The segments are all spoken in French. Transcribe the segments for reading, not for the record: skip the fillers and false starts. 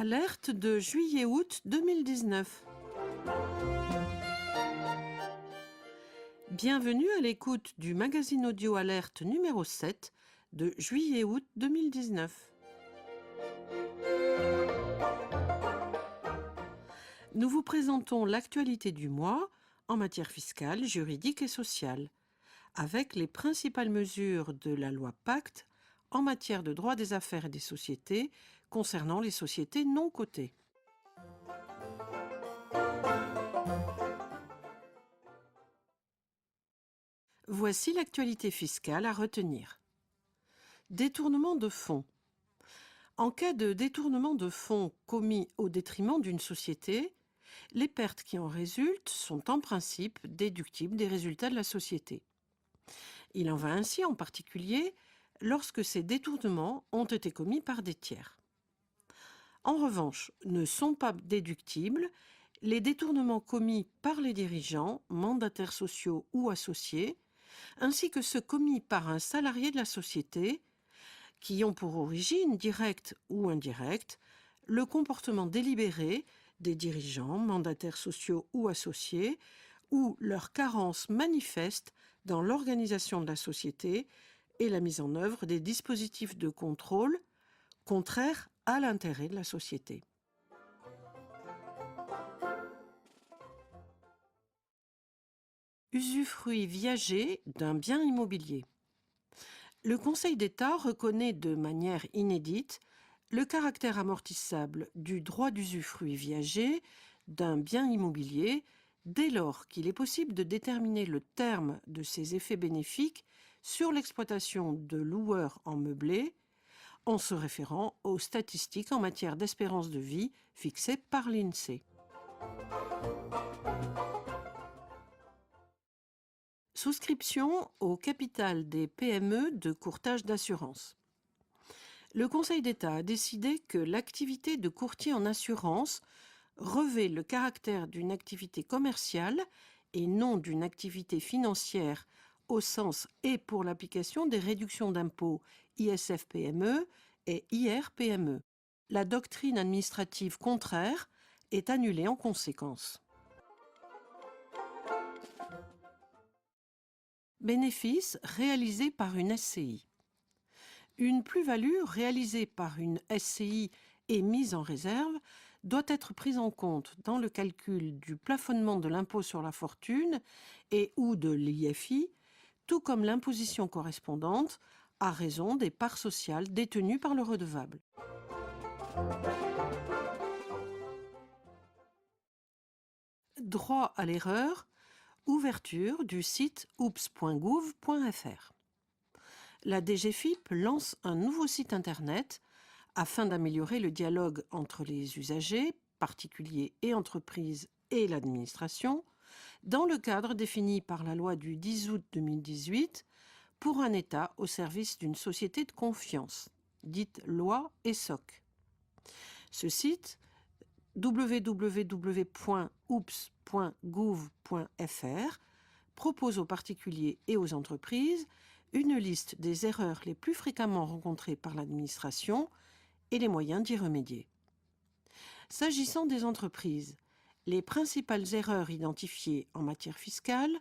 Alerte de juillet-août 2019. Bienvenue à l'écoute du magazine audio Alerte numéro 7 de juillet-août 2019. Nous vous présentons l'actualité du mois en matière fiscale, juridique et sociale, avec les principales mesures de la loi Pacte en matière de droit des affaires et des sociétés concernant les sociétés non cotées. Voici l'actualité fiscale à retenir. Détournement de fonds. En cas de détournement de fonds commis au détriment d'une société, les pertes qui en résultent sont en principe déductibles des résultats de la société. Il en va ainsi en particulier lorsque ces détournements ont été commis par des tiers. En revanche, ne sont pas déductibles les détournements commis par les dirigeants, mandataires sociaux ou associés, ainsi que ceux commis par un salarié de la société, qui ont pour origine, directe ou indirecte, le comportement délibéré des dirigeants, mandataires sociaux ou associés, ou leur carence manifeste dans l'organisation de la société et la mise en œuvre des dispositifs de contrôle contraires à l'intérêt de la société. Usufruit viager d'un bien immobilier. Le Conseil d'État reconnaît de manière inédite le caractère amortissable du droit d'usufruit viager d'un bien immobilier dès lors qu'il est possible de déterminer le terme de ses effets bénéfiques sur l'exploitation de loueurs en meublé en se référant aux statistiques en matière d'espérance de vie fixées par l'INSEE. Souscription au capital des PME de courtage d'assurance. Le Conseil d'État a décidé que l'activité de courtier en assurance revêt le caractère d'une activité commerciale et non d'une activité financière au sens et pour l'application des réductions d'impôts ISF-PME et IR-PME. La doctrine administrative contraire est annulée en conséquence. Bénéfice réalisé par une SCI. Une plus-value réalisée par une SCI et mise en réserve doit être prise en compte dans le calcul du plafonnement de l'impôt sur la fortune et ou de l'IFI, tout comme l'imposition correspondante à raison des parts sociales détenues par le redevable. Droit à l'erreur, ouverture du site oops.gouv.fr. La DGFiP lance un nouveau site internet afin d'améliorer le dialogue entre les usagers, particuliers et entreprises et l'administration, dans le cadre défini par la loi du 10 août 2018 pour un État au service d'une société de confiance, dite loi ESSOC. Ce site, www.oops.gouv.fr, propose aux particuliers et aux entreprises une liste des erreurs les plus fréquemment rencontrées par l'administration et les moyens d'y remédier. S'agissant des entreprises, les principales erreurs identifiées en matière fiscale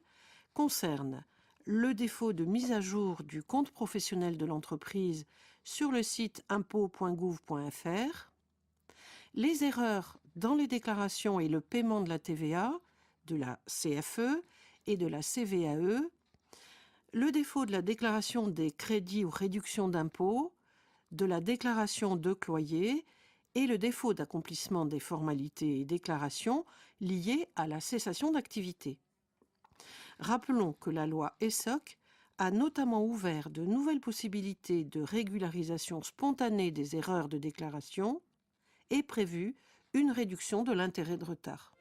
concernent le défaut de mise à jour du compte professionnel de l'entreprise sur le site impôts.gouv.fr, les erreurs dans les déclarations et le paiement de la TVA, de la CFE et de la CVAE, le défaut de la déclaration des crédits ou réductions d'impôts, de la déclaration d'octroi et le défaut d'accomplissement des formalités et déclarations liées à la cessation d'activité. Rappelons que la loi ESSOC a notamment ouvert de nouvelles possibilités de régularisation spontanée des erreurs de déclaration et prévu une réduction de l'intérêt de retard.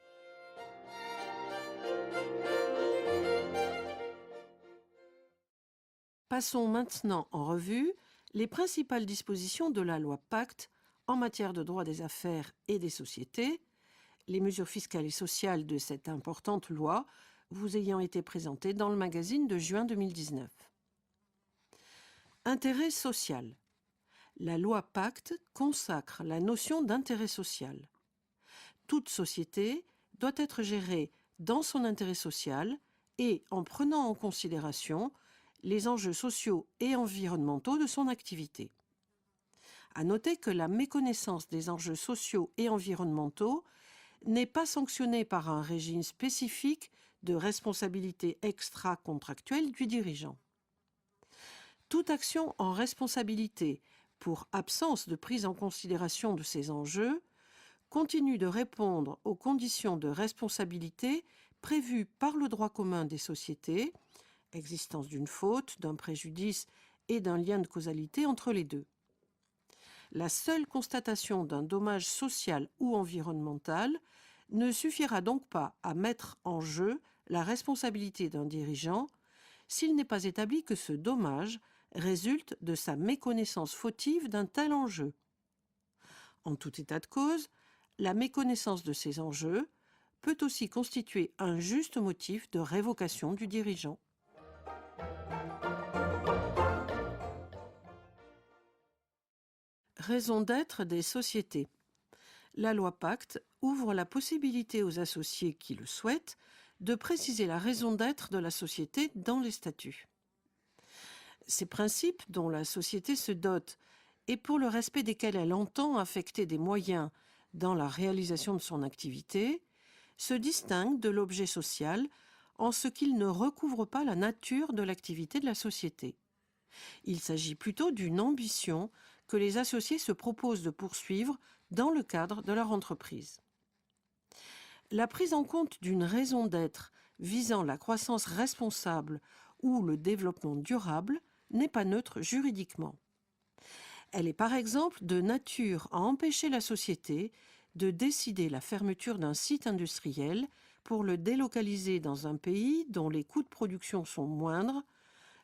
Passons maintenant en revue les principales dispositions de la loi Pacte en matière de droit des affaires et des sociétés, les mesures fiscales et sociales de cette importante loi vous ayant été présentées dans le magazine de juin 2019. Intérêt social. La loi Pacte consacre la notion d'intérêt social. Toute société doit être gérée dans son intérêt social et en prenant en considération les enjeux sociaux et environnementaux de son activité. À noter que la méconnaissance des enjeux sociaux et environnementaux n'est pas sanctionnée par un régime spécifique de responsabilité extra-contractuelle du dirigeant. Toute action en responsabilité pour absence de prise en considération de ces enjeux continue de répondre aux conditions de responsabilité prévues par le droit commun des sociétés, existence d'une faute, d'un préjudice et d'un lien de causalité entre les deux. La seule constatation d'un dommage social ou environnemental ne suffira donc pas à mettre en jeu la responsabilité d'un dirigeant s'il n'est pas établi que ce dommage résulte de sa méconnaissance fautive d'un tel enjeu. En tout état de cause, la méconnaissance de ces enjeux peut aussi constituer un juste motif de révocation du dirigeant. Raison d'être des sociétés. La loi Pacte ouvre la possibilité aux associés qui le souhaitent de préciser la raison d'être de la société dans les statuts. Ces principes dont la société se dote et pour le respect desquels elle entend affecter des moyens dans la réalisation de son activité se distinguent de l'objet social en ce qu'ils ne recouvrent pas la nature de l'activité de la société. Il s'agit plutôt d'une ambition que les associés se proposent de poursuivre dans le cadre de leur entreprise. La prise en compte d'une raison d'être visant la croissance responsable ou le développement durable n'est pas neutre juridiquement. Elle est par exemple de nature à empêcher la société de décider la fermeture d'un site industriel pour le délocaliser dans un pays dont les coûts de production sont moindres,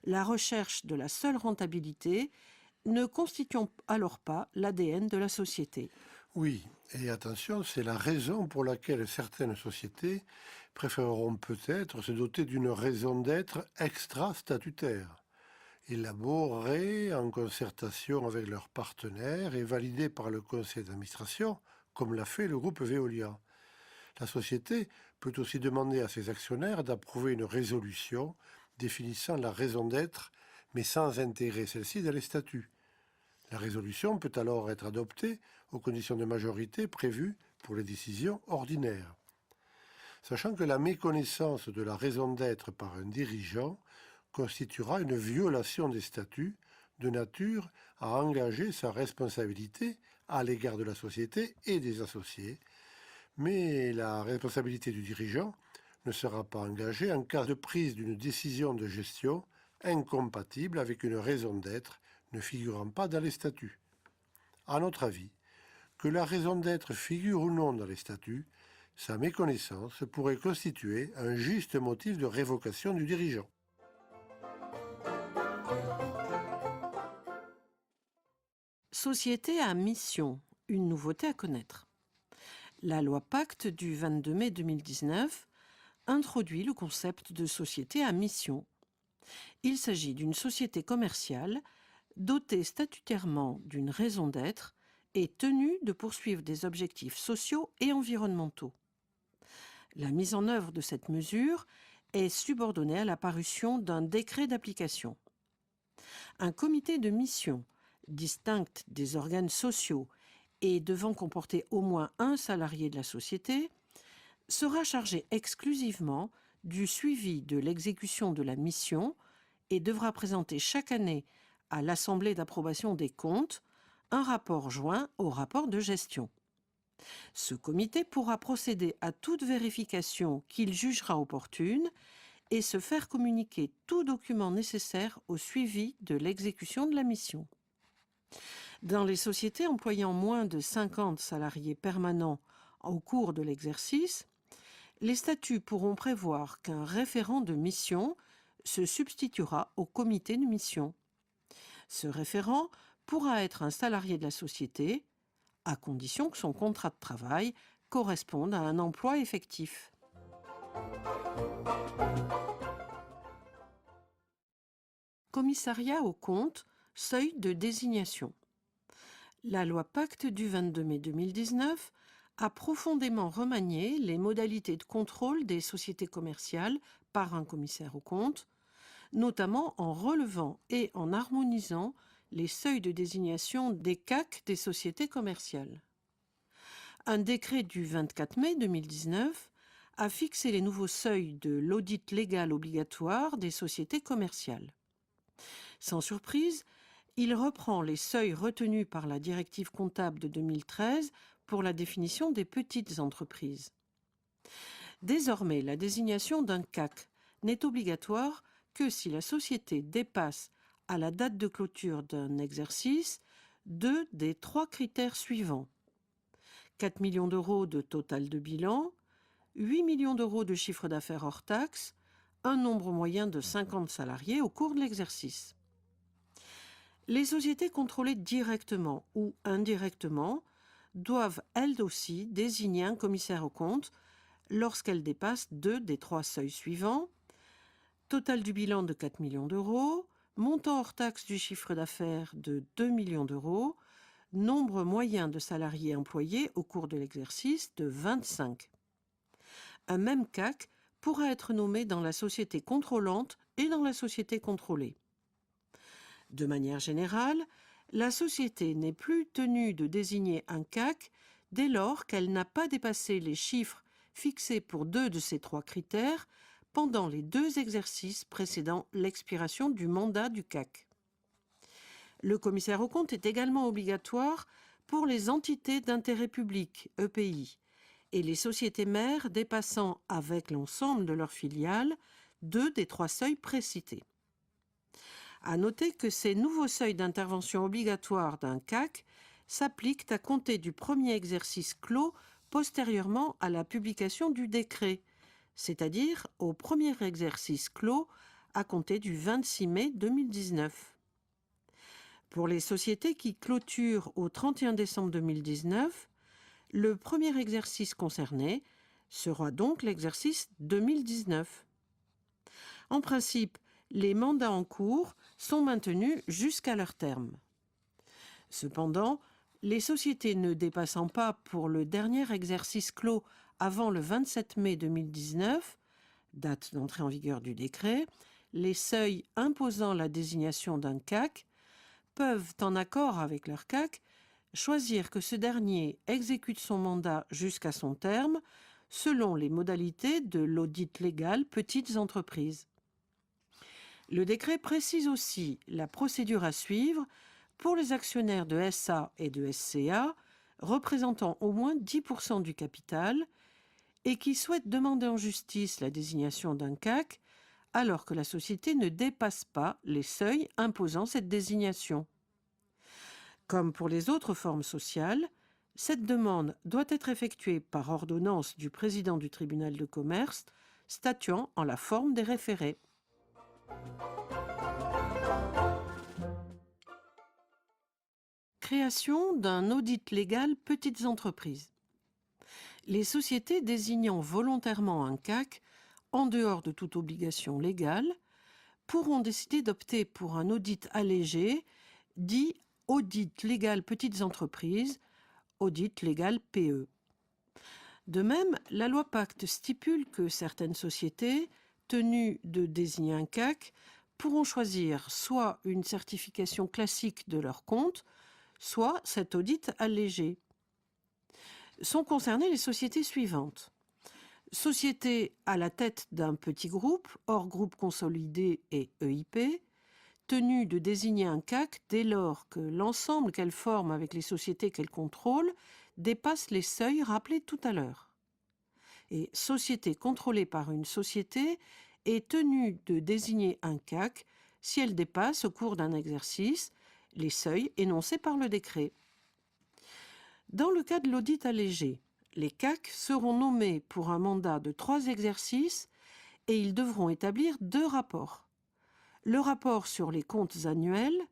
la recherche de la seule rentabilité ne constituant alors pas l'ADN de la société. Oui, et attention, c'est la raison pour laquelle certaines sociétés préféreront peut-être se doter d'une raison d'être extra-statutaire, élaborée en concertation avec leurs partenaires et validée par le conseil d'administration, comme l'a fait le groupe Veolia. La société peut aussi demander à ses actionnaires d'approuver une résolution définissant la raison d'être, mais sans intégrer celle-ci dans les statuts. La résolution peut alors être adoptée aux conditions de majorité prévues pour les décisions ordinaires. Sachant que la méconnaissance de la raison d'être par un dirigeant constituera une violation des statuts de nature à engager sa responsabilité à l'égard de la société et des associés, mais la responsabilité du dirigeant ne sera pas engagée en cas de prise d'une décision de gestion incompatible avec une raison d'être ne figurant pas dans les statuts. À notre avis, que la raison d'être figure ou non dans les statuts, sa méconnaissance pourrait constituer un juste motif de révocation du dirigeant. Société à mission, une nouveauté à connaître. La loi Pacte du 22 mai 2019 introduit le concept de société à mission. Il s'agit d'une société commerciale dotée statutairement d'une raison d'être et tenue de poursuivre des objectifs sociaux et environnementaux. La mise en œuvre de cette mesure est subordonnée à la parution d'un décret d'application. Un comité de mission, distinct des organes sociaux et devant comporter au moins un salarié de la société, sera chargé exclusivement du suivi de l'exécution de la mission et devra présenter chaque année à l'Assemblée d'approbation des comptes un rapport joint au rapport de gestion. Ce comité pourra procéder à toute vérification qu'il jugera opportune et se faire communiquer tout document nécessaire au suivi de l'exécution de la mission. Dans les sociétés employant moins de 50 salariés permanents au cours de l'exercice, les statuts pourront prévoir qu'un référent de mission se substituera au comité de mission. Ce référent pourra être un salarié de la société, à condition que son contrat de travail corresponde à un emploi effectif. Commissariat aux comptes, seuil de désignation. La loi Pacte du 22 mai 2019 a profondément remanié les modalités de contrôle des sociétés commerciales par un commissaire aux comptes, notamment en relevant et en harmonisant les seuils de désignation des CAC des sociétés commerciales. Un décret du 24 mai 2019 a fixé les nouveaux seuils de l'audit légal obligatoire des sociétés commerciales. Sans surprise, il reprend les seuils retenus par la directive comptable de 2013 pour la définition des petites entreprises. Désormais, la désignation d'un CAC n'est obligatoire que si la société dépasse, à la date de clôture d'un exercice, 2 des 3 critères suivants. 4 millions d'euros de total de bilan, 8 millions d'euros de chiffre d'affaires hors taxe, un nombre moyen de 50 salariés au cours de l'exercice. Les sociétés contrôlées directement ou indirectement doivent elles aussi désigner un commissaire aux comptes lorsqu'elles dépassent 2 des 3 seuils suivants: total du bilan de 4 millions d'euros, montant hors taxe du chiffre d'affaires de 2 millions d'euros, nombre moyen de salariés employés au cours de l'exercice de 25. Un même CAC pourra être nommé dans la société contrôlante et dans la société contrôlée. De manière générale, la société n'est plus tenue de désigner un CAC dès lors qu'elle n'a pas dépassé les chiffres fixés pour 2 de ces 3 critères pendant les 2 exercices précédant l'expiration du mandat du CAC. Le commissaire aux comptes est également obligatoire pour les entités d'intérêt public, EPI, et les sociétés mères dépassant avec l'ensemble de leurs filiales 2 des 3 seuils précités. À noter que ces nouveaux seuils d'intervention obligatoire d'un CAC s'appliquent à compter du premier exercice clos postérieurement à la publication du décret, c'est-à-dire au premier exercice clos à compter du 26 mai 2019. Pour les sociétés qui clôturent au 31 décembre 2019, le premier exercice concerné sera donc l'exercice 2019. En principe, les mandats en cours sont maintenus jusqu'à leur terme. Cependant, les sociétés ne dépassant pas pour le dernier exercice clos avant le 27 mai 2019, date d'entrée en vigueur du décret, les seuils imposant la désignation d'un CAC, peuvent, en accord avec leur CAC, choisir que ce dernier exécute son mandat jusqu'à son terme selon les modalités de l'audit légal petites entreprises. Le décret précise aussi la procédure à suivre pour les actionnaires de SA et de SCA représentant au moins 10% du capital et qui souhaitent demander en justice la désignation d'un CAC alors que la société ne dépasse pas les seuils imposant cette désignation. Comme pour les autres formes sociales, cette demande doit être effectuée par ordonnance du président du tribunal de commerce, statuant en la forme des référés. Création d'un audit légal petites entreprises. Les sociétés désignant volontairement un CAC, en dehors de toute obligation légale, pourront décider d'opter pour un audit allégé, dit audit légal petites entreprises, audit légal PE. De même, la loi Pacte stipule que certaines sociétés, tenues de désigner un CAC, pourront choisir soit une certification classique de leur compte, soit cet audit allégé. Sont concernées les sociétés suivantes. Sociétés à la tête d'un petit groupe, hors groupe consolidé et EIP, tenues de désigner un CAC dès lors que l'ensemble qu'elles forment avec les sociétés qu'elles contrôlent dépasse les seuils rappelés tout à l'heure. Et société contrôlée par une société est tenue de désigner un CAC si elle dépasse au cours d'un exercice les seuils énoncés par le décret. Dans le cas de l'audit allégé, les CAC seront nommés pour un mandat de 3 exercices et ils devront établir 2 rapports. Le rapport sur les comptes annuels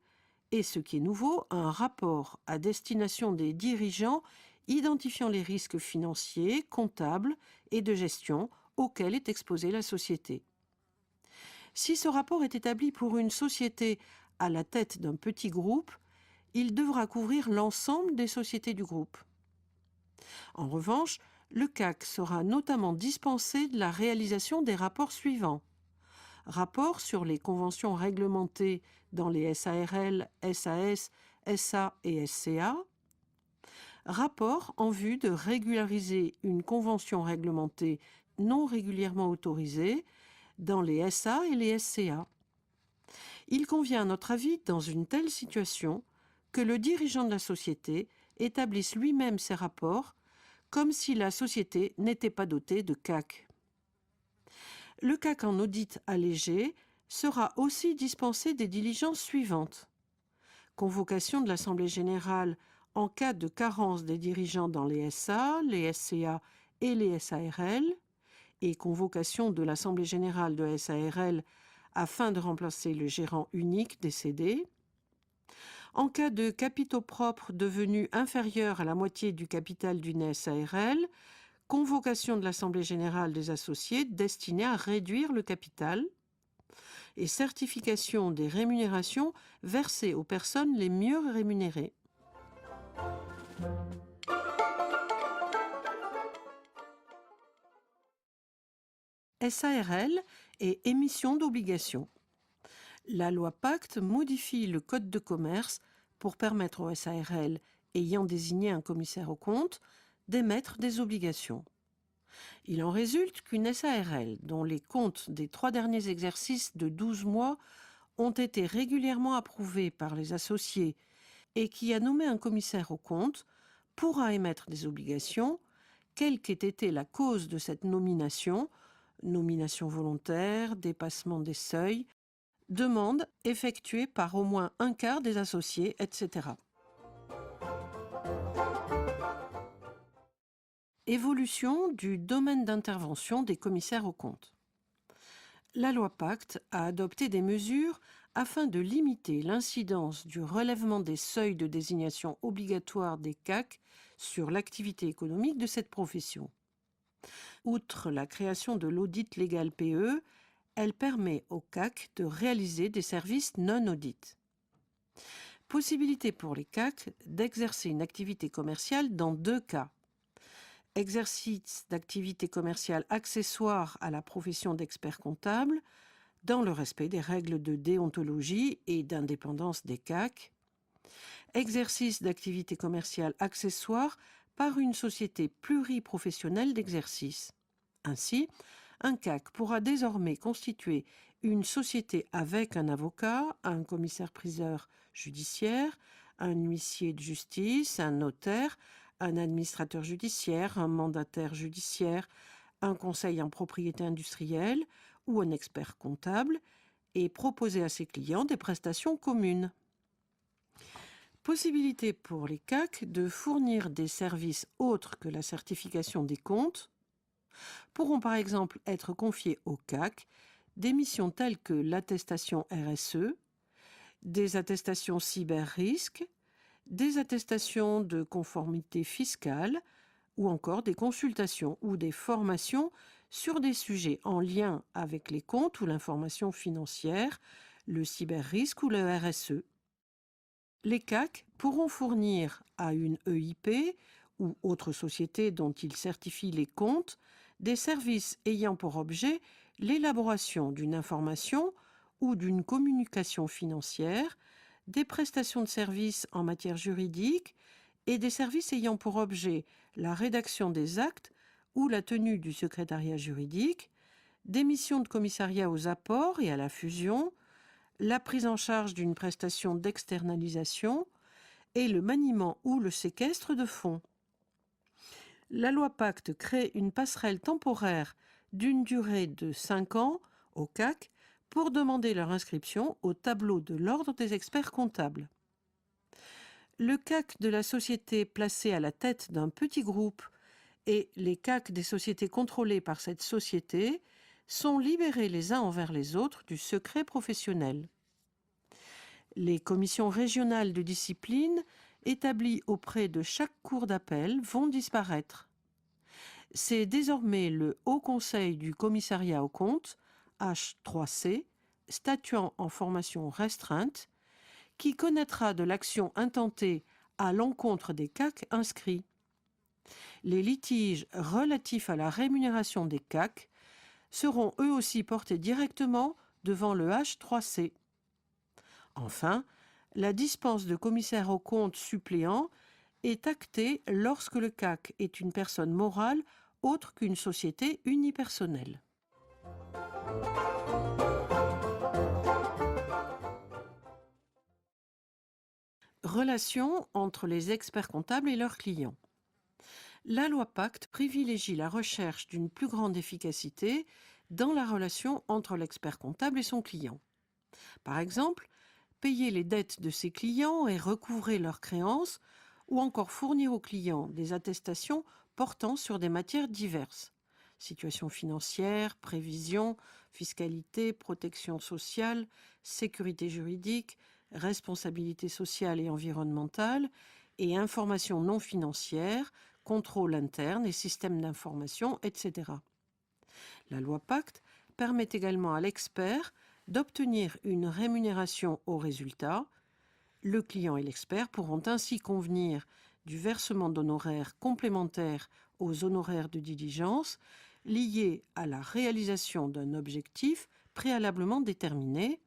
et, ce qui est nouveau, un rapport à destination des dirigeants identifiant les risques financiers, comptables et de gestion auxquels est exposée la société. Si ce rapport est établi pour une société à la tête d'un petit groupe, il devra couvrir l'ensemble des sociétés du groupe. En revanche, le CAC sera notamment dispensé de la réalisation des rapports suivants. Rapport sur les conventions réglementées dans les SARL, SAS, SA et SCA. Rapport en vue de régulariser une convention réglementée non régulièrement autorisée dans les SA et les SCA. Il convient, à notre avis, dans une telle situation, que le dirigeant de la société établisse lui-même ses rapports comme si la société n'était pas dotée de CAC. Le CAC en audit allégé sera aussi dispensé des diligences suivantes. Convocation de l'Assemblée générale en cas de carence des dirigeants dans les SA, les SCA et les SARL, et convocation de l'Assemblée générale de SARL afin de remplacer le gérant unique décédé. En cas de capitaux propres devenus inférieurs à la moitié du capital d'une SARL, convocation de l'Assemblée générale des associés destinée à réduire le capital et certification des rémunérations versées aux personnes les mieux rémunérées. SARL et émission d'obligations. La loi Pacte modifie le Code de commerce pour permettre aux SARL ayant désigné un commissaire aux comptes d'émettre des obligations. Il en résulte qu'une SARL dont les comptes des 3 derniers exercices de 12 mois ont été régulièrement approuvés par les associés et qui a nommé un commissaire aux comptes pourra émettre des obligations, quelle qu'ait été la cause de cette nomination, nomination volontaire, dépassement des seuils, demande effectuée par au moins un quart des associés, etc. Évolution du domaine d'intervention des commissaires aux comptes. La loi Pacte a adopté des mesures afin de limiter l'incidence du relèvement des seuils de désignation obligatoires des CAC sur l'activité économique de cette profession. Outre la création de l'audit légal PE, elle permet au CAC de réaliser des services non-audit. Possibilité pour les CAC d'exercer une activité commerciale dans 2 cas. Exercice d'activité commerciale accessoire à la profession d'expert comptable, dans le respect des règles de déontologie et d'indépendance des CAC. Exercice d'activité commerciale accessoire par une société pluriprofessionnelle d'exercice. Ainsi, un CAC pourra désormais constituer une société avec un avocat, un commissaire-priseur judiciaire, un huissier de justice, un notaire, un administrateur judiciaire, un mandataire judiciaire, un conseil en propriété industrielle ou un expert comptable et proposer à ses clients des prestations communes. Possibilité pour les CAC de fournir des services autres que la certification des comptes pourront par exemple être confiées au CAC des missions telles que l'attestation RSE, des attestations cyber-risque, des attestations de conformité fiscale ou encore des consultations ou des formations sur des sujets en lien avec les comptes ou l'information financière, le cyber-risque ou le RSE. Les CAC pourront fournir à une EIP ou autre société dont ils certifient les comptes des services ayant pour objet l'élaboration d'une information ou d'une communication financière, des prestations de services en matière juridique et des services ayant pour objet la rédaction des actes ou la tenue du secrétariat juridique, des missions de commissariat aux apports et à la fusion, la prise en charge d'une prestation d'externalisation et le maniement ou le séquestre de fonds. La loi Pacte crée une passerelle temporaire d'une durée de 5 ans au CAC pour demander leur inscription au tableau de l'ordre des experts comptables. Le CAC de la société placée à la tête d'un petit groupe et les CAC des sociétés contrôlées par cette société sont libérés les uns envers les autres du secret professionnel. Les commissions régionales de discipline établies auprès de chaque cour d'appel vont disparaître. C'est désormais le Haut Conseil du Commissariat aux comptes, H3C, statuant en formation restreinte, qui connaîtra de l'action intentée à l'encontre des CAC inscrits. Les litiges relatifs à la rémunération des CAC seront eux aussi portés directement devant le H3C. Enfin, la dispense de commissaire aux comptes suppléant est actée lorsque le CAC est une personne morale autre qu'une société unipersonnelle. Relations entre les experts comptables et leurs clients. La loi Pacte privilégie la recherche d'une plus grande efficacité dans la relation entre l'expert comptable et son client. Par exemple, payer les dettes de ses clients et recouvrer leurs créances, ou encore fournir aux clients des attestations portant sur des matières diverses. Situation financière, prévision, fiscalité, protection sociale, sécurité juridique, responsabilité sociale et environnementale, et information non financière, contrôle interne et système d'information, etc. La loi Pacte permet également à l'expert d'obtenir une rémunération au résultat. Le client et l'expert pourront ainsi convenir du versement d'honoraires complémentaires aux honoraires de diligence liés à la réalisation d'un objectif préalablement déterminé,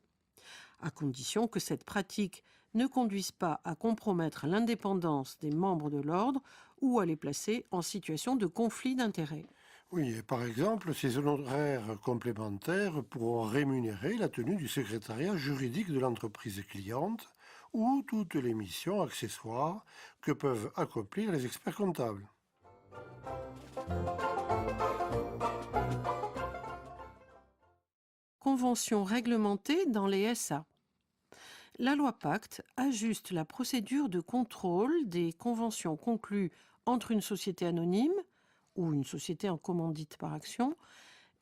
à condition que cette pratique ne conduise pas à compromettre l'indépendance des membres de l'ordre ou à les placer en situation de conflit d'intérêts. Oui, et par exemple, ces honoraires complémentaires pourront rémunérer la tenue du secrétariat juridique de l'entreprise cliente ou toutes les missions accessoires que peuvent accomplir les experts comptables. Conventions réglementées dans les SA. La loi Pacte ajuste la procédure de contrôle des conventions conclues entre une société anonyme ou une société en commandite par action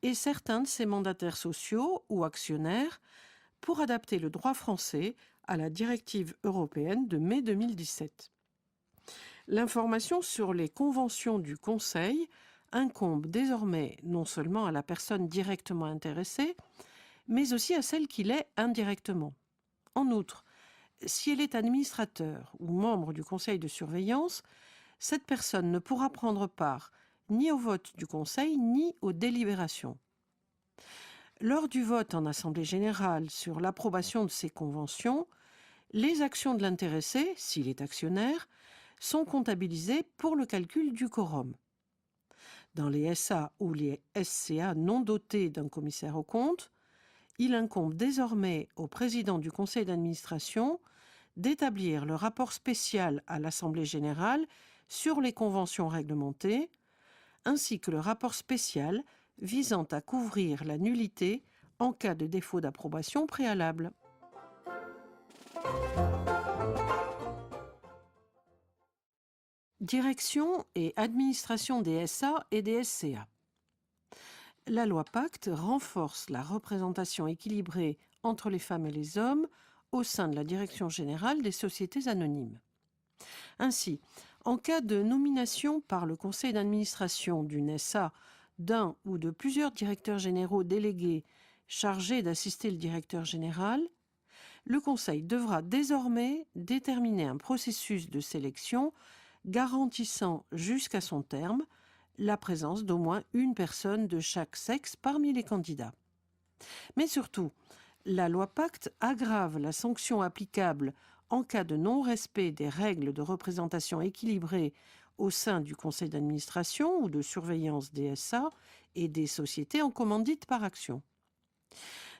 et certains de ses mandataires sociaux ou actionnaires pour adapter le droit français à la directive européenne de mai 2017. L'information sur les conventions du Conseil incombe désormais non seulement à la personne directement intéressée, mais aussi à celle qui l'est indirectement. En outre, si elle est administrateur ou membre du conseil de surveillance, cette personne ne pourra prendre part ni au vote du conseil ni aux délibérations. Lors du vote en Assemblée générale sur l'approbation de ces conventions, les actions de l'intéressé, s'il est actionnaire, sont comptabilisées pour le calcul du quorum. Dans les SA ou les SCA non dotés d'un commissaire aux comptes, il incombe désormais au président du conseil d'administration d'établir le rapport spécial à l'Assemblée générale sur les conventions réglementées, ainsi que le rapport spécial visant à couvrir la nullité en cas de défaut d'approbation préalable. Direction et administration des SA et des SCA. La loi Pacte renforce la représentation équilibrée entre les femmes et les hommes au sein de la direction générale des sociétés anonymes. Ainsi, en cas de nomination par le conseil d'administration d'une SA d'un ou de plusieurs directeurs généraux délégués chargés d'assister le directeur général, le conseil devra désormais déterminer un processus de sélection garantissant jusqu'à son terme la présence d'au moins une personne de chaque sexe parmi les candidats. Mais surtout, la loi Pacte aggrave la sanction applicable en cas de non-respect des règles de représentation équilibrée au sein du conseil d'administration ou de surveillance des SA et des sociétés en commandite par action.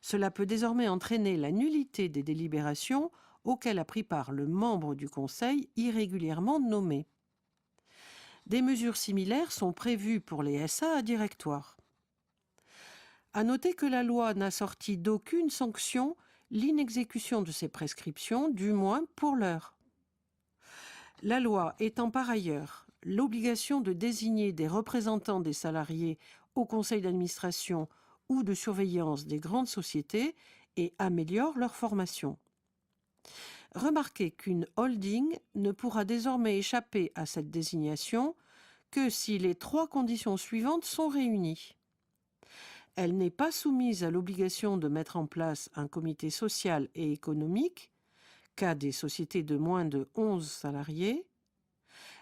Cela peut désormais entraîner la nullité des délibérations auxquelles a pris part le membre du conseil irrégulièrement nommé. Des mesures similaires sont prévues pour les SA à directoire. À noter que la loi n'a sorti d'aucune sanction l'inexécution de ces prescriptions, du moins pour l'heure. La loi étend par ailleurs l'obligation de désigner des représentants des salariés au conseil d'administration ou de surveillance des grandes sociétés et améliore leur formation. Remarquez qu'une holding ne pourra désormais échapper à cette désignation que si les 3 conditions suivantes sont réunies. Elle n'est pas soumise à l'obligation de mettre en place un comité social et économique, cas des sociétés de moins de 11 salariés.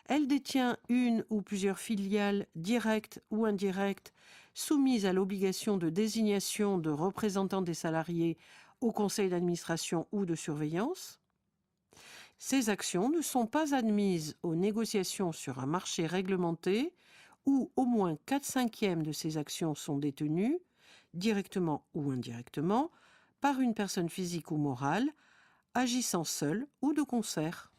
Elle détient une ou plusieurs filiales directes ou indirectes soumises à l'obligation de désignation de représentants des salariés au conseil d'administration ou de surveillance. Ces actions ne sont pas admises aux négociations sur un marché réglementé où au moins 4/5 de ces actions sont détenues, directement ou indirectement, par une personne physique ou morale, agissant seule ou de concert.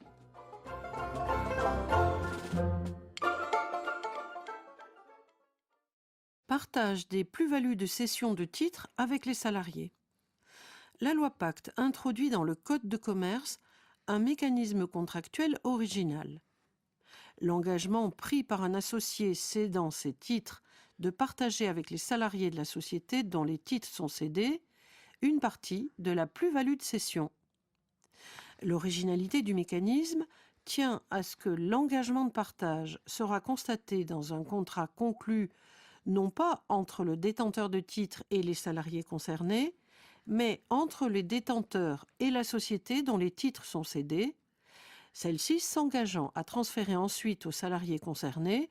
Partage des plus-values de cession de titres avec les salariés. La loi Pacte introduit dans le Code de commerce un mécanisme contractuel original. L'engagement pris par un associé cédant ses titres de partager avec les salariés de la société dont les titres sont cédés une partie de la plus-value de cession. L'originalité du mécanisme tient à ce que l'engagement de partage sera constaté dans un contrat conclu non pas entre le détenteur de titres et les salariés concernés, mais entre les détenteurs et la société dont les titres sont cédés, celle-ci s'engageant à transférer ensuite aux salariés concernés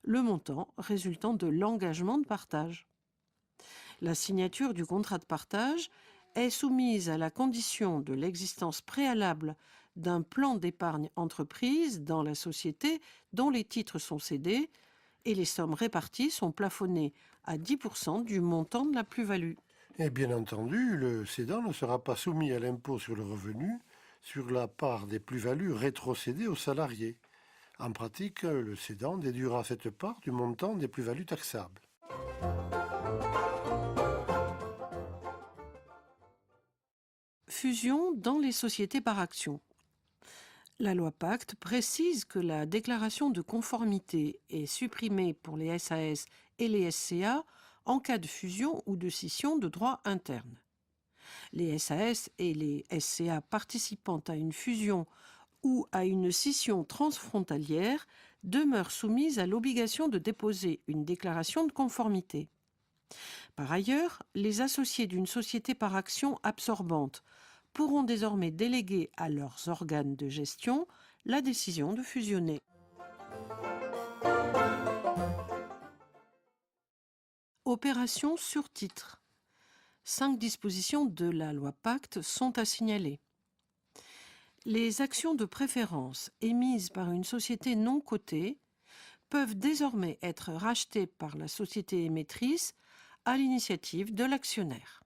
le montant résultant de l'engagement de partage. La signature du contrat de partage est soumise à la condition de l'existence préalable d'un plan d'épargne entreprise dans la société dont les titres sont cédés et les sommes réparties sont plafonnées à 10% du montant de la plus-value. Et bien entendu, le cédant ne sera pas soumis à l'impôt sur le revenu sur la part des plus-values rétrocédées aux salariés. En pratique, le cédant déduira cette part du montant des plus-values taxables. Fusion dans les sociétés par actions. La loi Pacte précise que la déclaration de conformité est supprimée pour les SAS et les SCA en cas de fusion ou de scission de droit interne. Les SAS et les SCA participant à une fusion ou à une scission transfrontalière demeurent soumises à l'obligation de déposer une déclaration de conformité. Par ailleurs, les associés d'une société par action absorbante pourront désormais déléguer à leurs organes de gestion la décision de fusionner. Opération sur titre. 5 dispositions de la loi Pacte sont à signaler. Les actions de préférence émises par une société non cotée peuvent désormais être rachetées par la société émettrice à l'initiative de l'actionnaire.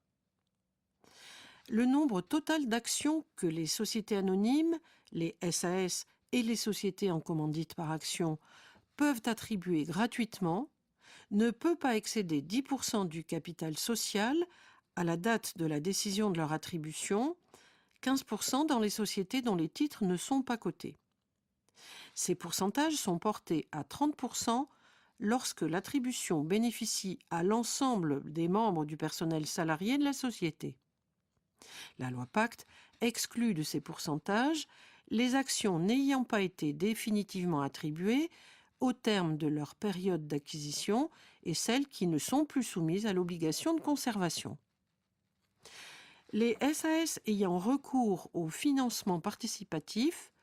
Le nombre total d'actions que les sociétés anonymes, les SAS et les sociétés en commandite par action peuvent attribuer gratuitement ne peut pas excéder 10% du capital social à la date de la décision de leur attribution, 15% dans les sociétés dont les titres ne sont pas cotés. Ces pourcentages sont portés à 30% lorsque l'attribution bénéficie à l'ensemble des membres du personnel salarié de la société. La loi Pacte exclut de ces pourcentages les actions n'ayant pas été définitivement attribuées au terme de leur période d'acquisition et celles qui ne sont plus soumises à l'obligation de conservation. Les SAS ayant recours au financement participatif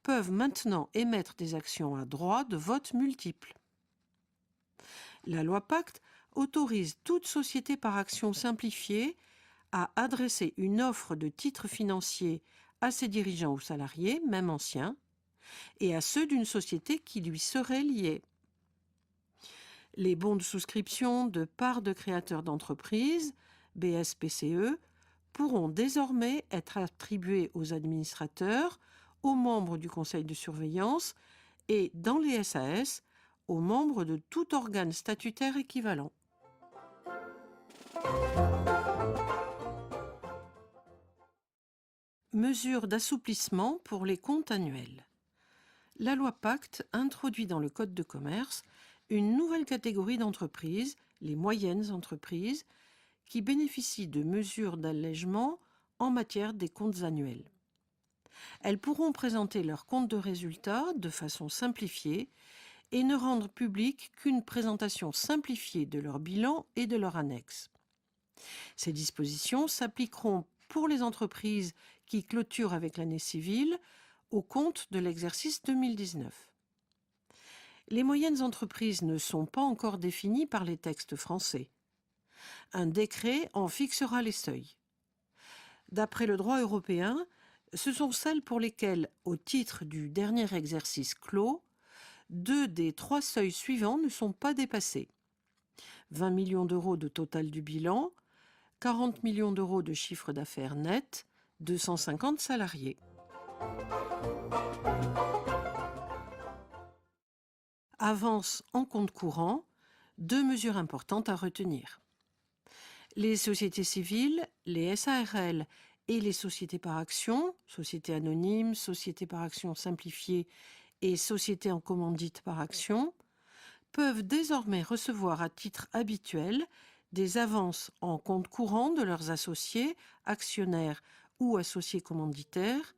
peuvent maintenant émettre des actions à droit de vote multiple. La loi Pacte autorise toute société par action simplifiée à adresser une offre de titres financiers à ses dirigeants ou salariés, même anciens, et à ceux d'une société qui lui serait liée. Les bons de souscription de parts de créateurs d'entreprises, BSPCE, pourront désormais être attribués aux administrateurs, aux membres du conseil de surveillance et, dans les SAS, aux membres de tout organe statutaire équivalent. Mesures d'assouplissement pour les comptes annuels. La loi Pacte introduit dans le Code de commerce une nouvelle catégorie d'entreprises, les moyennes entreprises, qui bénéficient de mesures d'allègement en matière des comptes annuels. Elles pourront présenter leurs comptes de résultats de façon simplifiée et ne rendre publique qu'une présentation simplifiée de leur bilan et de leur annexe. Ces dispositions s'appliqueront pour les entreprises qui clôturent avec l'année civile au compte de l'exercice 2019. Les moyennes entreprises ne sont pas encore définies par les textes français. Un décret en fixera les seuils. D'après le droit européen, ce sont celles pour lesquelles, au titre du dernier exercice clos, 2 des 3 seuils suivants ne sont pas dépassés. 20 millions d'euros de total du bilan, 40 millions d'euros de chiffre d'affaires net, 250 salariés. Avance en compte courant, 2 mesures importantes à retenir. Les sociétés civiles, les SARL et les sociétés par action, sociétés anonymes, sociétés par action simplifiées et sociétés en commandite par action, peuvent désormais recevoir à titre habituel des avances en compte courant de leurs associés, actionnaires ou associés commanditaires,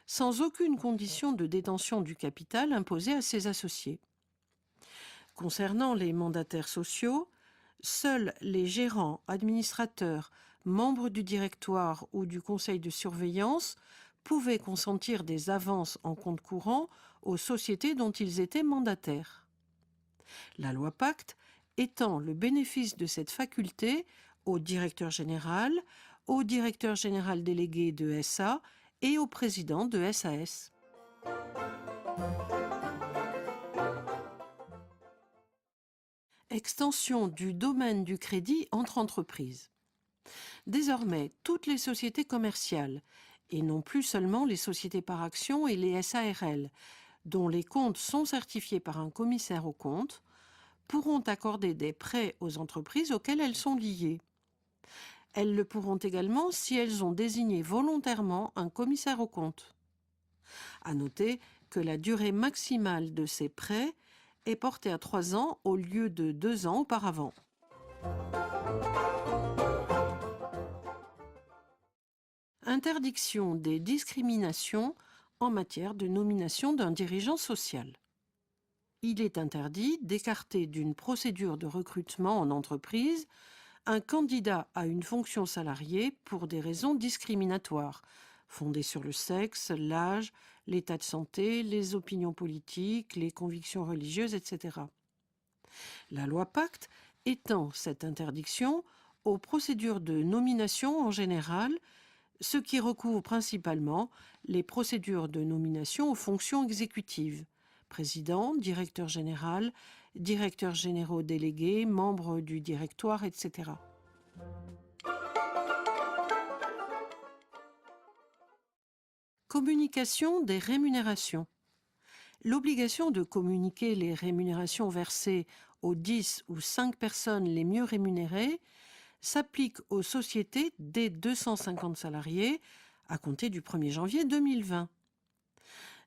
sans aucune condition de détention du capital imposée à ces associés. Concernant les mandataires sociaux, seuls les gérants, administrateurs, membres du directoire ou du conseil de surveillance pouvaient consentir des avances en compte courant aux sociétés dont ils étaient mandataires. La loi Pacte étend le bénéfice de cette faculté au directeur général délégué de SA et au président de SAS. Extension du domaine du crédit entre entreprises. Désormais, toutes les sociétés commerciales, et non plus seulement les sociétés par action et les SARL, dont les comptes sont certifiés par un commissaire aux comptes, pourront accorder des prêts aux entreprises auxquelles elles sont liées. Elles le pourront également si elles ont désigné volontairement un commissaire aux comptes. À noter que la durée maximale de ces prêts est portée à 3 ans au lieu de 2 ans auparavant. Interdiction des discriminations en matière de nomination d'un dirigeant social. Il est interdit d'écarter d'une procédure de recrutement en entreprise un candidat à une fonction salariée pour des raisons discriminatoires, fondées sur le sexe, l'âge, l'état de santé, les opinions politiques, les convictions religieuses, etc. La loi Pacte étend cette interdiction aux procédures de nomination en général, ce qui recouvre principalement les procédures de nomination aux fonctions exécutives, président, directeur général, directeurs généraux délégués, membres du directoire, etc. Communication des rémunérations. L'obligation de communiquer les rémunérations versées aux 10 ou 5 personnes les mieux rémunérées s'applique aux sociétés dès 250 salariés à compter du 1er janvier 2020.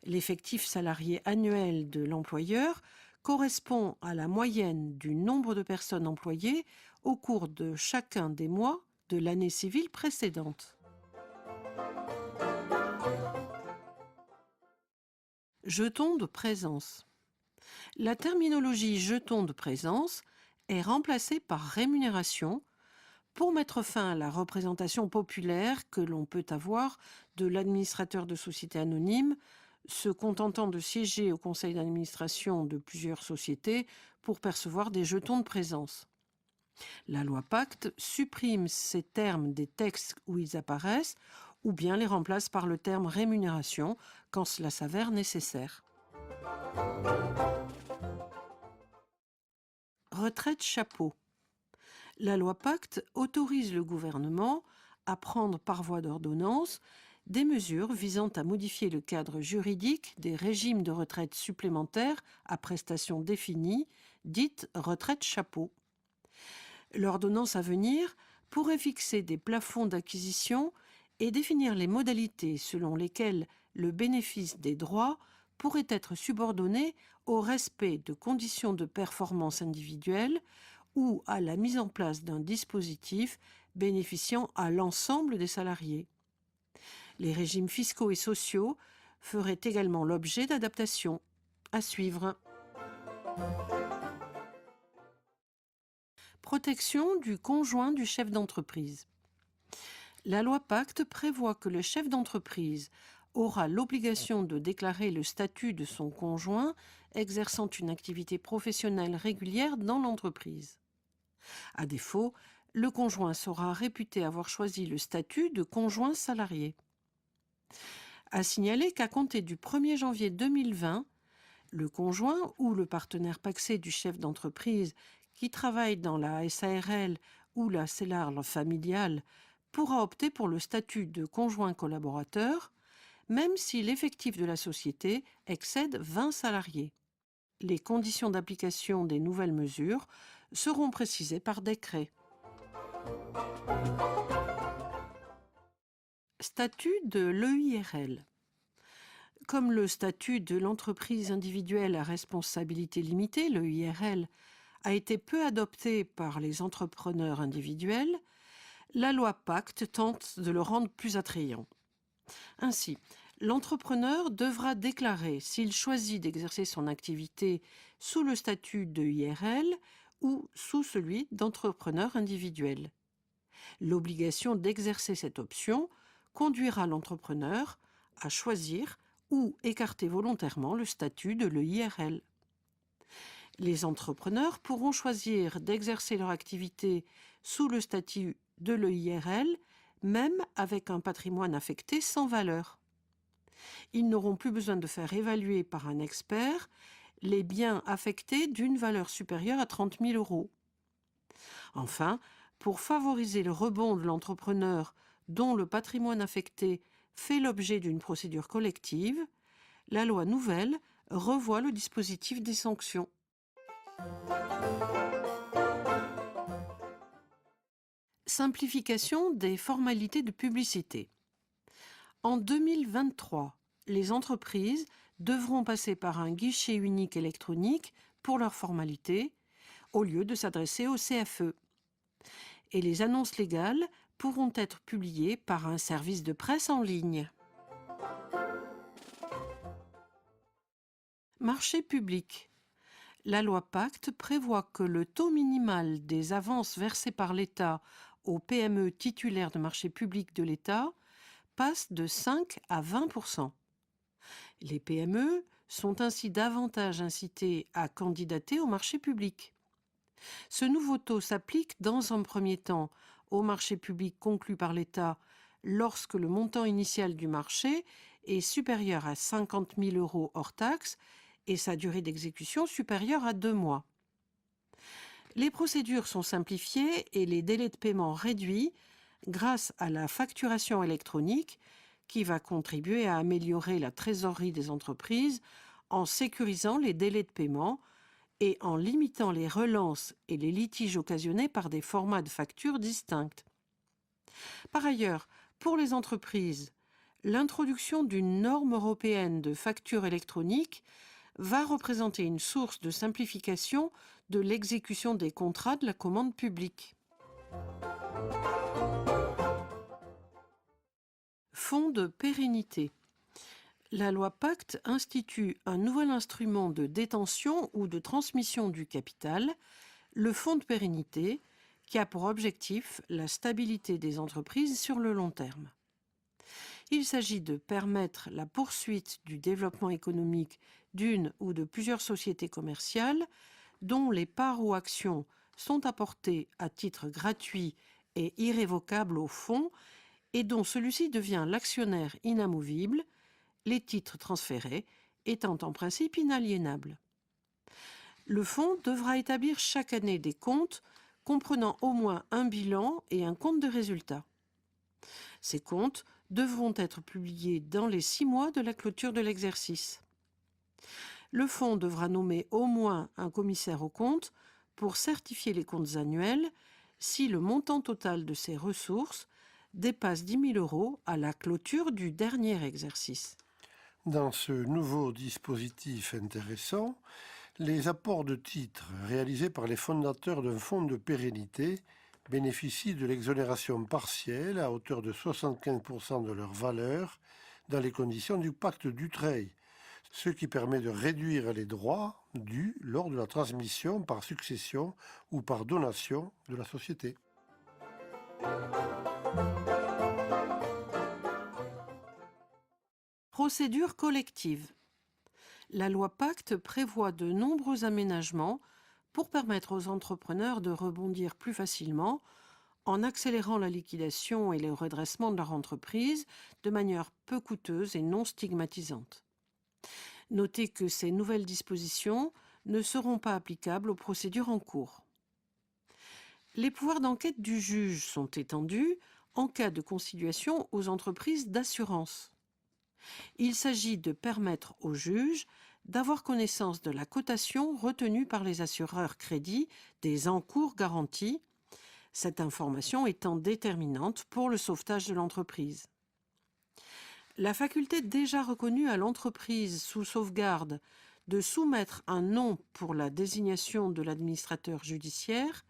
L'effectif salarié annuel de l'employeur correspond à la moyenne du nombre de personnes employées au cours de chacun des mois de l'année civile précédente. Jetons de présence. La terminologie jeton de présence est remplacée par rémunération pour mettre fin à la représentation populaire que l'on peut avoir de l'administrateur de société anonyme se contentant de siéger au conseil d'administration de plusieurs sociétés pour percevoir des jetons de présence. La loi Pacte supprime ces termes des textes où ils apparaissent ou bien les remplace par le terme rémunération quand cela s'avère nécessaire. Retraite chapeau. La loi Pacte autorise le gouvernement à prendre par voie d'ordonnance des mesures visant à modifier le cadre juridique des régimes de retraite supplémentaires à prestations définies, dites retraite chapeau. L'ordonnance à venir pourrait fixer des plafonds d'acquisition et définir les modalités selon lesquelles le bénéfice des droits pourrait être subordonné au respect de conditions de performance individuelles ou à la mise en place d'un dispositif bénéficiant à l'ensemble des salariés. Les régimes fiscaux et sociaux feraient également l'objet d'adaptations. À suivre. Protection du conjoint du chef d'entreprise. La loi Pacte prévoit que le chef d'entreprise aura l'obligation de déclarer le statut de son conjoint exerçant une activité professionnelle régulière dans l'entreprise. À défaut, le conjoint sera réputé avoir choisi le statut de conjoint salarié. À signaler qu'à compter du 1er janvier 2020, le conjoint ou le partenaire pacsé du chef d'entreprise qui travaille dans la SARL ou la CELARL familiale pourra opter pour le statut de conjoint collaborateur, même si l'effectif de la société excède 20 salariés. Les conditions d'application des nouvelles mesures seront précisées par décret. Statut de l'EIRL. Comme le statut de l'entreprise individuelle à responsabilité limitée, l'EIRL, a été peu adopté par les entrepreneurs individuels, la loi Pacte tente de le rendre plus attrayant. Ainsi, l'entrepreneur devra déclarer s'il choisit d'exercer son activité sous le statut de IRL ou sous celui d'entrepreneur individuel. L'obligation d'exercer cette option conduira l'entrepreneur à choisir ou écarter volontairement le statut de l'EIRL. Les entrepreneurs pourront choisir d'exercer leur activité sous le statut de l'EIRL, même avec un patrimoine affecté sans valeur. Ils n'auront plus besoin de faire évaluer par un expert les biens affectés d'une valeur supérieure à 30 000 euros. Enfin, pour favoriser le rebond de l'entrepreneur dont le patrimoine affecté fait l'objet d'une procédure collective, la loi nouvelle revoit le dispositif des sanctions. Simplification des formalités de publicité. En 2023, les entreprises devront passer par un guichet unique électronique pour leurs formalités, au lieu de s'adresser au CFE. Et les annonces légales pourront être publiées par un service de presse en ligne. Marché public. La loi Pacte prévoit que le taux minimal des avances versées par l'État aux PME titulaires de marché public de l'État passe de 5 à 20%. Les PME sont ainsi davantage incitées à candidater au marché public. Ce nouveau taux s'applique dans un premier temps au marché public conclu par l'État lorsque le montant initial du marché est supérieur à 50 000 euros hors taxes et sa durée d'exécution supérieure à 2 mois. Les procédures sont simplifiées et les délais de paiement réduits grâce à la facturation électronique qui va contribuer à améliorer la trésorerie des entreprises en sécurisant les délais de paiement et en limitant les relances et les litiges occasionnés par des formats de factures distincts. Par ailleurs, pour les entreprises, l'introduction d'une norme européenne de facture électronique va représenter une source de simplification de l'exécution des contrats de la commande publique. Fonds de pérennité. La loi Pacte institue un nouvel instrument de détention ou de transmission du capital, le fonds de pérennité, qui a pour objectif la stabilité des entreprises sur le long terme. Il s'agit de permettre la poursuite du développement économique d'une ou de plusieurs sociétés commerciales dont les parts ou actions sont apportées à titre gratuit et irrévocable au fonds et dont celui-ci devient l'actionnaire inamovible, les titres transférés étant en principe inaliénables. Le fonds devra établir chaque année des comptes comprenant au moins un bilan et un compte de résultat. Ces comptes devront être publiés dans les 6 mois de la clôture de l'exercice. Le fonds devra nommer au moins un commissaire aux comptes pour certifier les comptes annuels si le montant total de ses ressources dépasse 10 000 euros à la clôture du dernier exercice. Dans ce nouveau dispositif intéressant, les apports de titres réalisés par les fondateurs d'un fonds de pérennité bénéficient de l'exonération partielle à hauteur de 75% de leur valeur dans les conditions du pacte Dutreil, ce qui permet de réduire les droits dus lors de la transmission par succession ou par donation de la société. Procédure collective. La loi Pacte prévoit de nombreux aménagements pour permettre aux entrepreneurs de rebondir plus facilement en accélérant la liquidation et le redressement de leur entreprise de manière peu coûteuse et non stigmatisante. Notez que ces nouvelles dispositions ne seront pas applicables aux procédures en cours. Les pouvoirs d'enquête du juge sont étendus en cas de conciliation aux entreprises d'assurance. Il s'agit de permettre au juge d'avoir connaissance de la cotation retenue par les assureurs crédits des encours garantis, cette information étant déterminante pour le sauvetage de l'entreprise. La faculté déjà reconnue à l'entreprise sous sauvegarde de soumettre un nom pour la désignation de l'administrateur judiciaire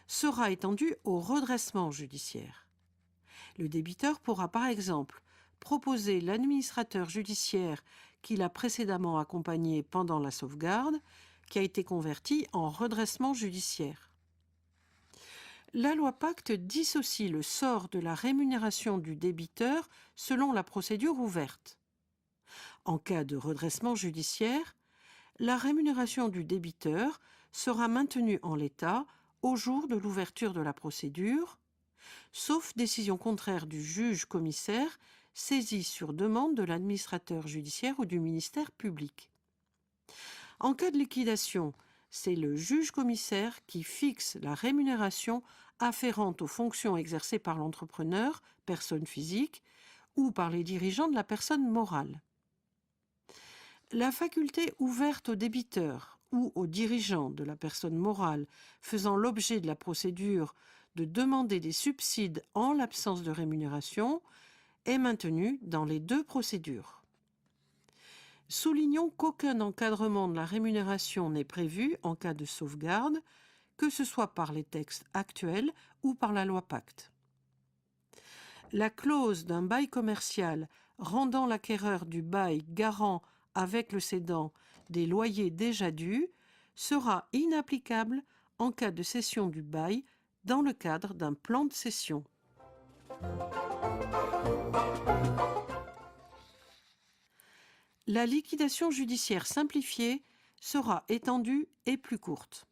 sera étendue au redressement judiciaire. Le débiteur pourra par exemple proposer l'administrateur judiciaire qu'il a précédemment accompagné pendant la sauvegarde, qui a été converti en redressement judiciaire. La loi Pacte dissocie le sort de la rémunération du débiteur selon la procédure ouverte. En cas de redressement judiciaire, la rémunération du débiteur sera maintenue en l'état au jour de l'ouverture de la procédure, sauf décision contraire du juge commissaire saisi sur demande de l'administrateur judiciaire ou du ministère public. En cas de liquidation, c'est le juge commissaire qui fixe la rémunération afférente aux fonctions exercées par l'entrepreneur, personne physique, ou par les dirigeants de la personne morale. La faculté ouverte au débiteur ou aux dirigeants de la personne morale faisant l'objet de la procédure de demander des subsides en l'absence de rémunération est maintenue dans les deux procédures. Soulignons qu'aucun encadrement de la rémunération n'est prévu en cas de sauvegarde, que ce soit par les textes actuels ou par la loi Pacte. La clause d'un bail commercial rendant l'acquéreur du bail garant avec le cédant des loyers déjà dus sera inapplicable en cas de cession du bail dans le cadre d'un plan de cession. La liquidation judiciaire simplifiée sera étendue et plus courte.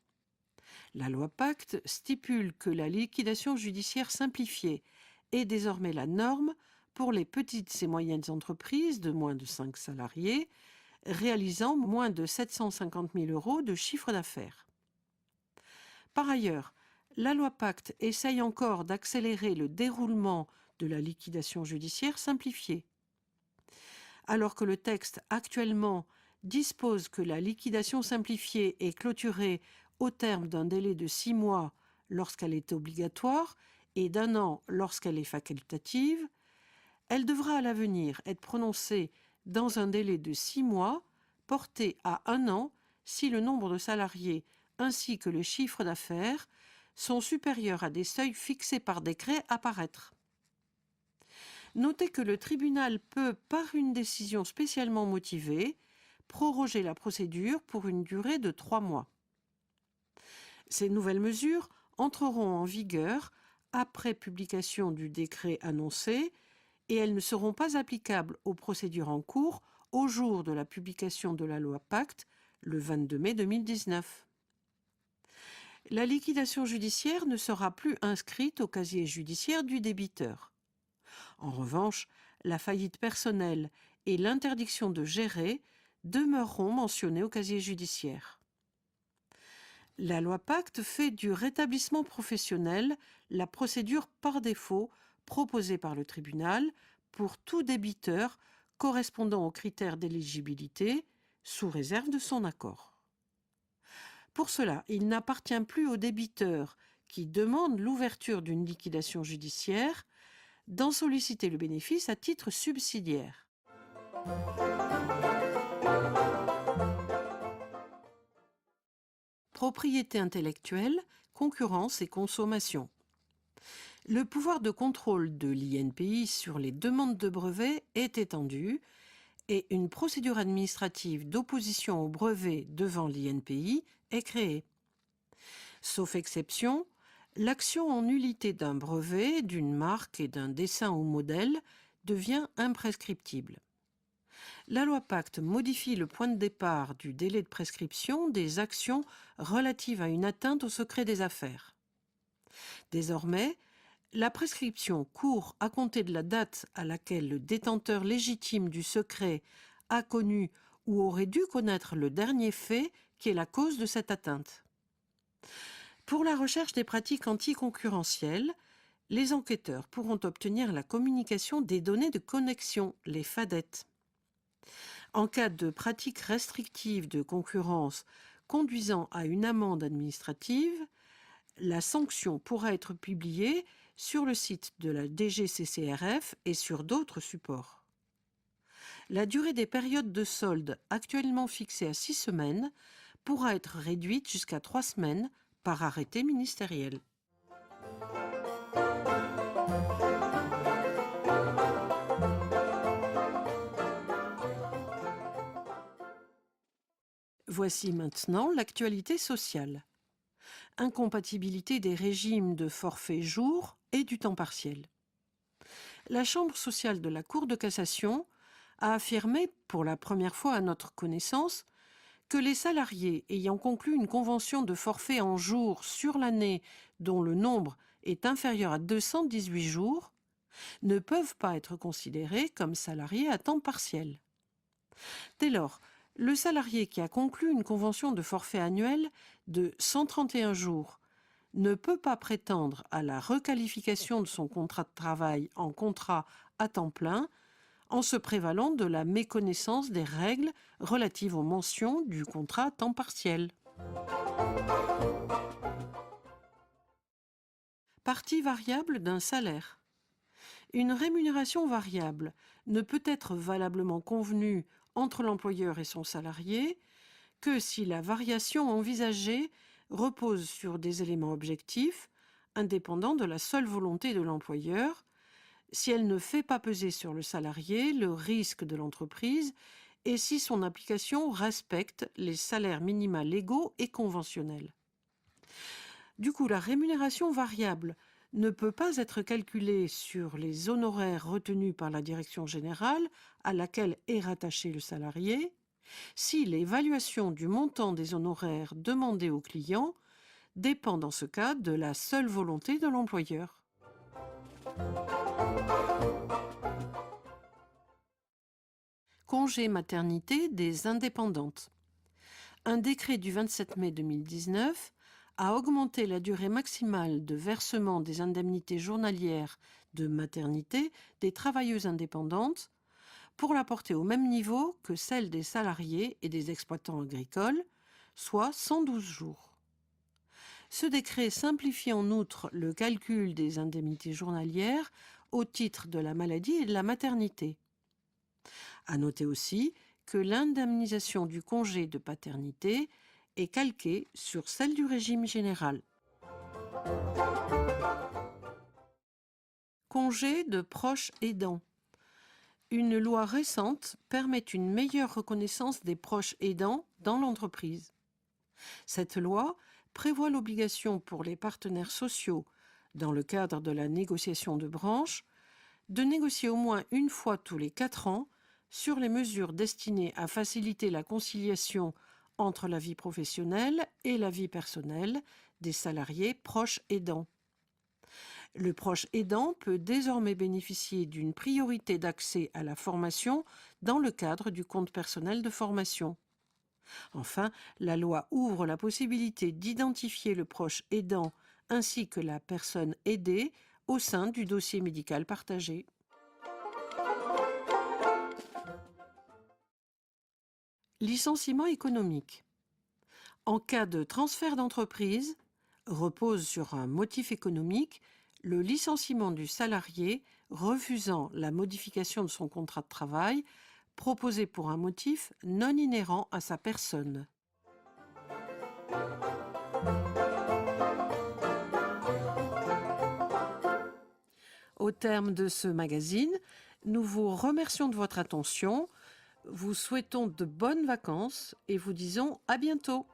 La loi Pacte stipule que la liquidation judiciaire simplifiée est désormais la norme pour les petites et moyennes entreprises de moins de 5 salariés réalisant moins de 750 000 € de chiffre d'affaires. Par ailleurs, la loi Pacte essaye encore d'accélérer le déroulement de la liquidation judiciaire simplifiée. Alors que le texte actuellement dispose que la liquidation simplifiée est clôturée au terme d'un délai de 6 mois lorsqu'elle est obligatoire et d'1 an lorsqu'elle est facultative, elle devra à l'avenir être prononcée dans un délai de 6 mois, porté à 1 an si le nombre de salariés ainsi que le chiffre d'affaires sont supérieurs à des seuils fixés par décret à paraître. Notez que le tribunal peut, par une décision spécialement motivée, proroger la procédure pour une durée de 3 mois. Ces nouvelles mesures entreront en vigueur après publication du décret annoncé et elles ne seront pas applicables aux procédures en cours au jour de la publication de la loi Pacte, le 22 mai 2019. La liquidation judiciaire ne sera plus inscrite au casier judiciaire du débiteur. En revanche, la faillite personnelle et l'interdiction de gérer demeureront mentionnées au casier judiciaire. La loi Pacte fait du rétablissement professionnel la procédure par défaut proposée par le tribunal pour tout débiteur correspondant aux critères d'éligibilité, sous réserve de son accord. Pour cela, il n'appartient plus au débiteur qui demande l'ouverture d'une liquidation judiciaire d'en solliciter le bénéfice à titre subsidiaire. Propriété intellectuelle, concurrence et consommation. Le pouvoir de contrôle de l'INPI sur les demandes de brevets est étendu et une procédure administrative d'opposition au brevet devant l'INPI est créée. Sauf exception, l'action en nullité d'un brevet, d'une marque et d'un dessin ou modèle devient imprescriptible. La loi Pacte modifie le point de départ du délai de prescription des actions relatives à une atteinte au secret des affaires. Désormais, la prescription court à compter de la date à laquelle le détenteur légitime du secret a connu ou aurait dû connaître le dernier fait qui est la cause de cette atteinte. Pour la recherche des pratiques anticoncurrentielles, les enquêteurs pourront obtenir la communication des données de connexion, les FADET. En cas de pratique restrictive de concurrence conduisant à une amende administrative, la sanction pourra être publiée sur le site de la DGCCRF et sur d'autres supports. La durée des périodes de solde, actuellement fixée à 6 semaines, pourra être réduite jusqu'à 3 semaines par arrêté ministériel. Voici maintenant l'actualité sociale. Incompatibilité des régimes de forfait jour et du temps partiel. La Chambre sociale de la Cour de cassation a affirmé, pour la première fois à notre connaissance, que les salariés ayant conclu une convention de forfait en jours sur l'année dont le nombre est inférieur à 218 jours ne peuvent pas être considérés comme salariés à temps partiel. Dès lors, le salarié qui a conclu une convention de forfait annuel de 131 jours ne peut pas prétendre à la requalification de son contrat de travail en contrat à temps plein en se prévalant de la méconnaissance des règles relatives aux mentions du contrat à temps partiel. Partie variable d'un salaire. Une rémunération variable ne peut être valablement convenue entre l'employeur et son salarié que si la variation envisagée repose sur des éléments objectifs, indépendants de la seule volonté de l'employeur, si elle ne fait pas peser sur le salarié le risque de l'entreprise et si son application respecte les salaires minima légaux et conventionnels. Du coup, la rémunération variable ne peut pas être calculée sur les honoraires retenus par la direction générale à laquelle est rattaché le salarié, si l'évaluation du montant des honoraires demandés au client dépend dans ce cas de la seule volonté de l'employeur. Congé maternité des indépendantes. Un décret du 27 mai 2019 a augmenté la durée maximale de versement des indemnités journalières de maternité des travailleuses indépendantes pour la porter au même niveau que celle des salariés et des exploitants agricoles, soit 112 jours. Ce décret simplifie en outre le calcul des indemnités journalières au titre de la maladie et de la maternité. À noter aussi que l'indemnisation du congé de paternité est calquée sur celle du régime général. Congé de proches aidants. Une loi récente permet une meilleure reconnaissance des proches aidants dans l'entreprise. Cette loi prévoit l'obligation pour les partenaires sociaux, dans le cadre de la négociation de branche, de négocier au moins une fois tous les 4 ans sur les mesures destinées à faciliter la conciliation entre la vie professionnelle et la vie personnelle des salariés proches aidants. Le proche aidant peut désormais bénéficier d'une priorité d'accès à la formation dans le cadre du compte personnel de formation. Enfin, la loi ouvre la possibilité d'identifier le proche aidant ainsi que la personne aidée au sein du dossier médical partagé. Licenciement économique. En cas de transfert d'entreprise, repose sur un motif économique, le licenciement du salarié refusant la modification de son contrat de travail proposé pour un motif non inhérent à sa personne. Au terme de ce magazine, nous vous remercions de votre attention, vous souhaitons de bonnes vacances et vous disons à bientôt.